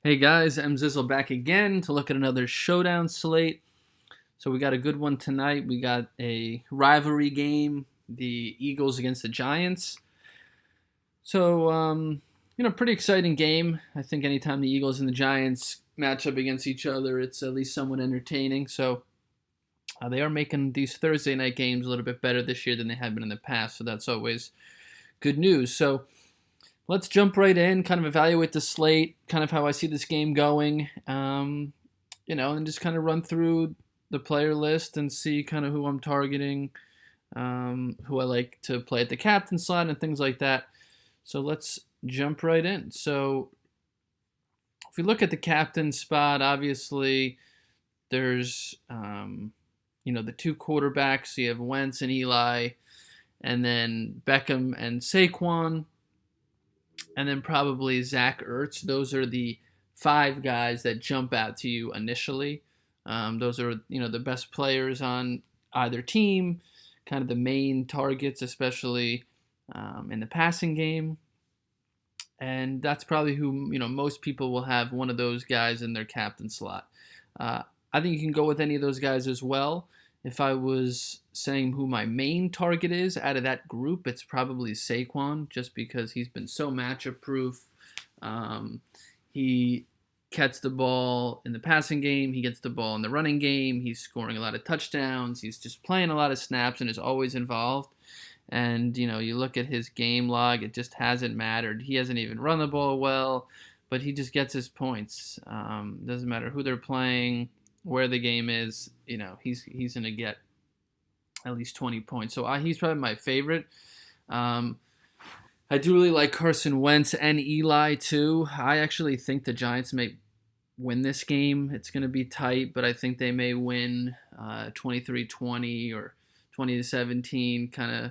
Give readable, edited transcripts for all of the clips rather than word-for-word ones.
Hey guys, M Zizzle back again to look at another Showdown Slate. So we got a good one tonight. We got a rivalry game, the Eagles against the Giants. So, pretty exciting game. I think anytime the Eagles and the Giants match up against each other, it's at least somewhat entertaining. So they are making these Thursday night games a little bit better this year than they have been in the past. So that's always good news. So let's jump right in, kind of evaluate the slate, kind of how I see this game going, and just kind of run through the player list and see kind of who I'm targeting, who I like to play at the captain slot and things like that. So let's jump right in. So if we look at the captain spot, obviously there's, the two quarterbacks. You have Wentz and Eli, and then Beckham and Saquon, and then probably Zach Ertz. Those are the five guys that jump out to you initially. Those are the best players on either team, kind of the main targets, especially in the passing game. And that's probably who most people will have one of those guys in their captain slot. I think you can go with any of those guys as well. If I was saying who my main target is out of that group, it's probably Saquon, just because he's been so matchup proof. He gets the ball in the passing game. He gets the ball in the running game. He's scoring a lot of touchdowns. He's just playing a lot of snaps and is always involved. And, you look at his game log, it just hasn't mattered. He hasn't even run the ball well, but he just gets his points. Doesn't matter who they're playing, where the game is, he's going to get at least 20 points. So he's probably my favorite. I do really like Carson Wentz and Eli too. I actually think the Giants may win this game. It's going to be tight, but I think they may win 23-20 or 20-17, kind of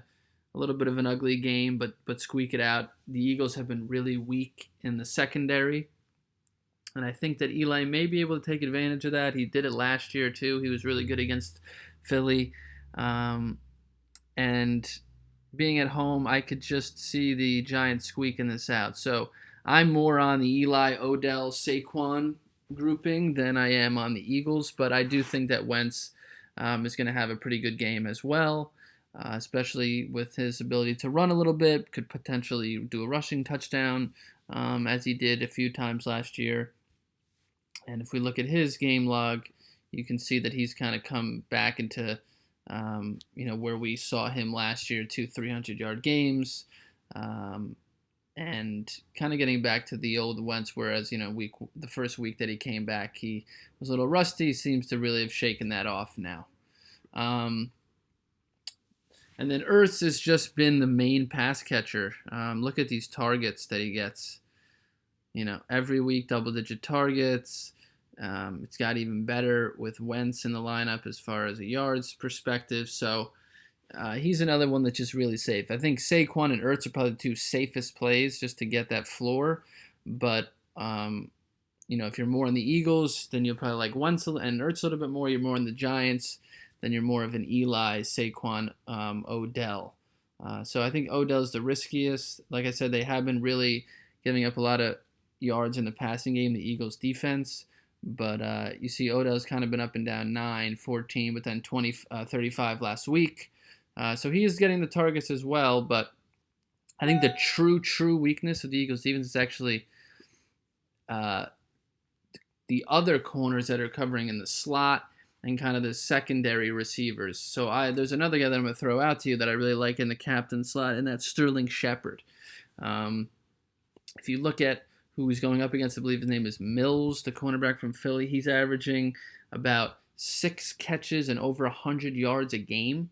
a little bit of an ugly game, but squeak it out. The Eagles have been really weak in the secondary, and I think that Eli may be able to take advantage of that. He did it last year too. He was really good against Philly. And being at home, I could just see the Giants squeaking this out. So I'm more on the Eli, Odell, Saquon grouping than I am on the Eagles, but I do think that Wentz is going to have a pretty good game as well, especially with his ability to run a little bit, could potentially do a rushing touchdown as he did a few times last year. And if we look at his game log, you can see that he's kind of come back into, where we saw him last year, 2 300-yard games, and kind of getting back to the old Wentz, whereas, the first week that he came back, he was a little rusty. He seems to really have shaken that off now. And then Ertz has just been the main pass catcher. Look at these targets that he gets. Every week, double-digit targets. It's got even better with Wentz in the lineup as far as a yards perspective. So he's another one that's just really safe. I think Saquon and Ertz are probably the two safest plays just to get that floor. But, if you're more on the Eagles, then you'll probably like Wentz and Ertz a little bit more. You're more on the Giants, then you're more of an Eli, Saquon, Odell. So I think Odell's the riskiest. Like I said, they have been really giving up a lot of yards in the passing game, the Eagles' defense. But you see Odell's kind of been up and down 9, 14, but then 20, 35 last week. So he is getting the targets as well. But I think the true weakness of the Eagles' defense is actually the other corners that are covering in the slot and kind of the secondary receivers. So there's another guy that I'm going to throw out to you that I really like in the captain slot, and that's Sterling Shepard. If you look at who he's going up against, I believe his name is Mills, the cornerback from Philly. He's averaging about 6 catches and over 100 yards a game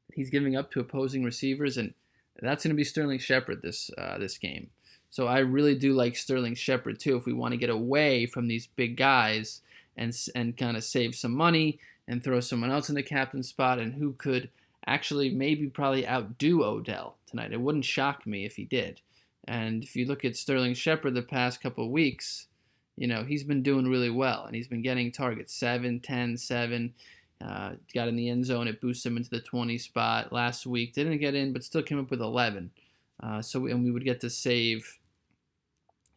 that he's giving up to opposing receivers, and that's going to be Sterling Shepard this game. So I really do like Sterling Shepard too if we want to get away from these big guys and kind of save some money and throw someone else in the captain spot and who could actually maybe probably outdo Odell tonight. It wouldn't shock me if he did. And if you look at Sterling Shepard the past couple of weeks, he's been doing really well. And he's been getting targets 7, 10, 7. Got in the end zone. It boosted him into the 20 spot. Last week, didn't get in, but still came up with 11. And we would get to save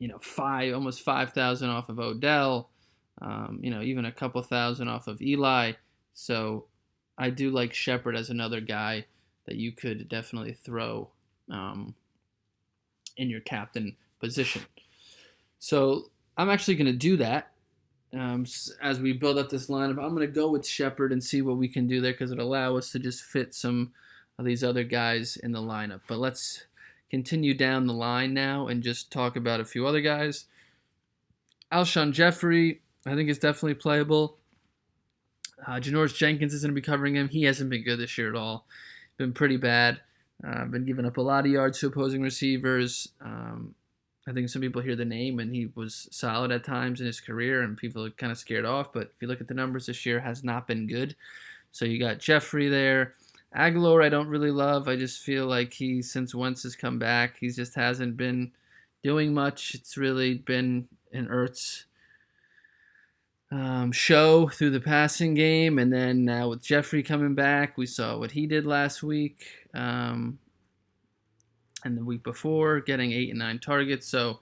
almost 5,000 off of Odell, even a couple thousand off of Eli. So I do like Shepard as another guy that you could definitely throw in your captain position. So I'm actually going to do that as we build up this lineup. I'm going to go with Shepard and see what we can do there because it'll allow us to just fit some of these other guys in the lineup. But let's continue down the line now and just talk about a few other guys. Alshon Jeffrey, I think, is definitely playable. Janoris Jenkins is going to be covering him. He hasn't been good this year at all. Been pretty bad. Been giving up a lot of yards to opposing receivers. I think some people hear the name, and he was solid at times in his career, and people are kind of scared off. But if you look at the numbers this year, has not been good. So you got Jeffrey there. Aguilar, I don't really love. I just feel like since Wentz has come back, he just hasn't been doing much. It's really been an Ertz show through the passing game, and then now with Jeffrey coming back, we saw what he did last week and the week before, getting 8 and 9 targets. So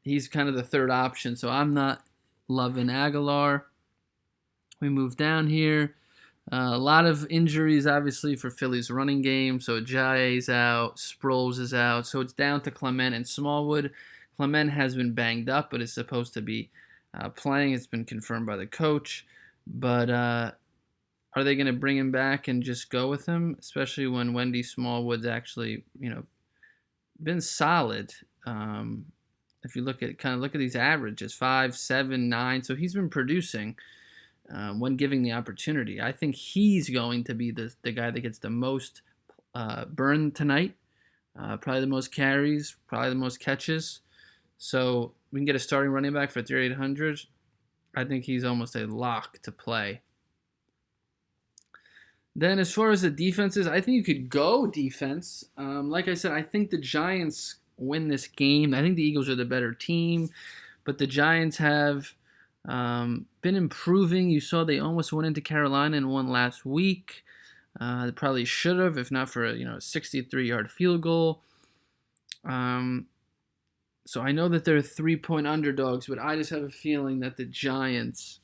he's kind of the third option. So I'm not loving Aguilar. We move down here. A lot of injuries, obviously, for Philly's running game. So Ajayi's out, Sproles is out. So it's down to Clement and Smallwood. Clement has been banged up, but is supposed to be playing. It's been confirmed by the coach. But are they going to bring him back and just go with him, especially when Wendy Smallwood's actually, been solid? If you look at these averages, 5, 7, 9. So he's been producing when given the opportunity. I think he's going to be the guy that gets the most burn tonight. Probably the most carries, probably the most catches. So we can get a starting running back for 3,800. I think he's almost a lock to play. Then as far as the defenses, I think you could go defense. Like I said, I think the Giants win this game. I think the Eagles are the better team, but the Giants have been improving. You saw they almost went into Carolina and won last week. They probably should have, if not for a 63-yard field goal. So I know that they're 3-point underdogs, but I just have a feeling that the Giants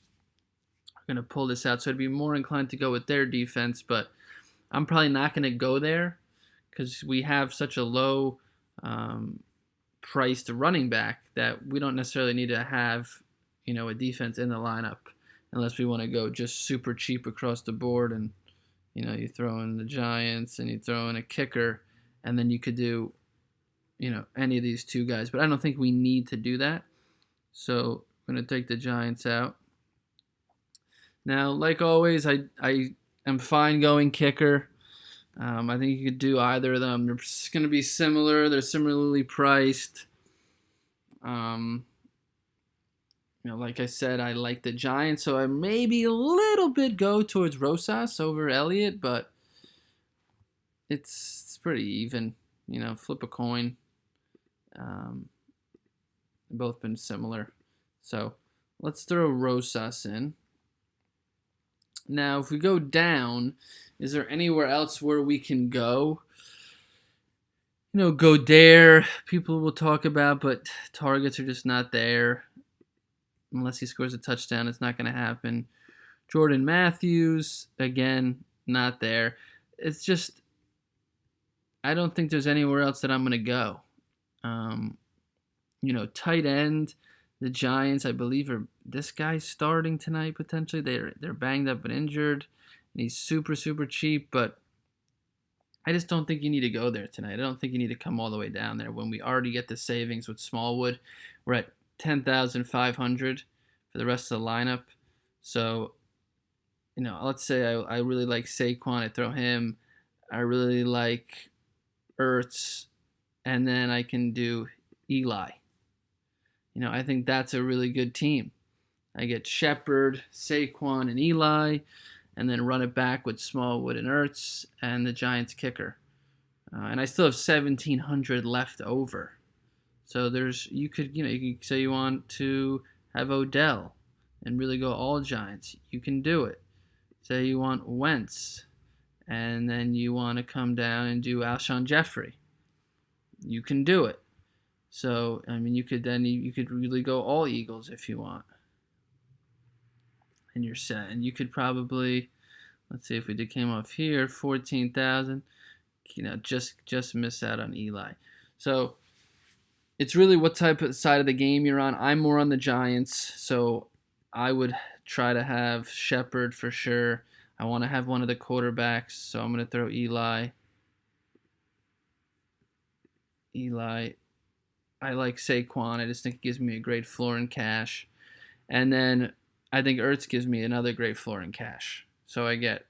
are going to pull this out. So I'd be more inclined to go with their defense, but I'm probably not going to go there because we have such a low priced running back that we don't necessarily need to have a defense in the lineup unless we want to go just super cheap across the board and you throw in the Giants and you throw in a kicker and then you could do any of these two guys, but I don't think we need to do that. So I'm going to take the Giants out. Now, like always, I am fine going kicker. I think you could do either of them. They're going to be similar. They're similarly priced. Like I said, I like the Giants, so I maybe a little bit go towards Rosas over Elliott, but it's pretty even. Flip a coin. They've both been similar. So let's throw Rosas in. Now, if we go down, is there anywhere else where we can go? Godare, people will talk about, but targets are just not there. Unless he scores a touchdown, it's not going to happen. Jordan Matthews, again, not there. It's just, I don't think there's anywhere else that I'm going to go. Tight end, the Giants, I believe, this guy's starting tonight potentially. They're banged up and injured, and he's super, super cheap, but I just don't think you need to go there tonight. I don't think you need to come all the way down there when we already get the savings with Smallwood. We're at 10,500 for the rest of the lineup. So, let's say I really like Saquon. I throw him. I really like Ertz. And then I can do Eli. I think that's a really good team. I get Shepard, Saquon, and Eli, and then run it back with Smallwood and Ertz and the Giants kicker. And I still have 1,700 left over. So you could say you want to have Odell and really go all Giants. You can do it. Say you want Wentz, and then you want to come down and do Alshon Jeffrey. You can do it. So I mean, you could really go all Eagles if you want, and you're set. And you could probably, let's see if we did came off here 14,000. Just miss out on Eli. So it's really what type of side of the game you're on. I'm more on the Giants, so I would try to have Shepard for sure. I want to have one of the quarterbacks, so I'm going to throw Eli. I like Saquon. I just think it gives me a great floor in cash. And then I think Ertz gives me another great floor in cash. So I get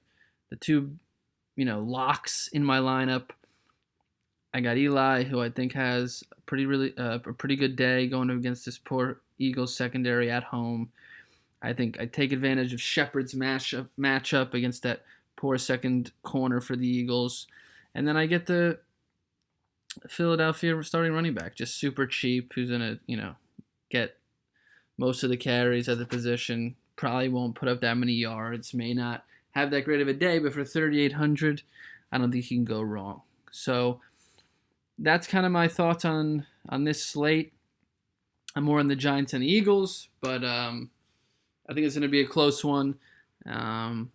the two, locks in my lineup. I got Eli, who I think has a pretty good day going against this poor Eagles secondary at home. I think I take advantage of Shepard's matchup against that poor second corner for the Eagles. And then I get the Philadelphia starting running back, just super cheap, who's going to, get most of the carries at the position. Probably won't put up that many yards, may not have that great of a day, but for 3,800, I don't think you can go wrong. So that's kind of my thoughts on this slate. I'm more on the Giants and the Eagles, but I think it's going to be a close one and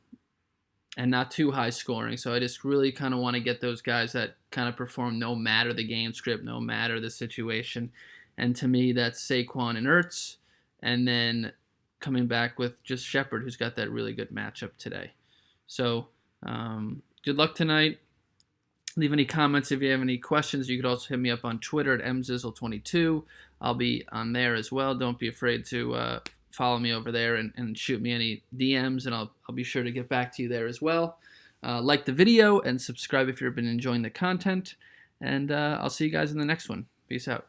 not too high scoring. So I just really kind of want to get those guys that kind of perform no matter the game script, no matter the situation. And to me, that's Saquon and Ertz. And then coming back with just Shepard, who's got that really good matchup today. So good luck tonight. Leave any comments if you have any questions. You could also hit me up on Twitter at mzizzle22. I'll be on there as well. Don't be afraid to follow me over there and shoot me any DMs, and I'll be sure to get back to you there as well. Like the video and subscribe if you've been enjoying the content. And I'll see you guys in the next one. Peace out.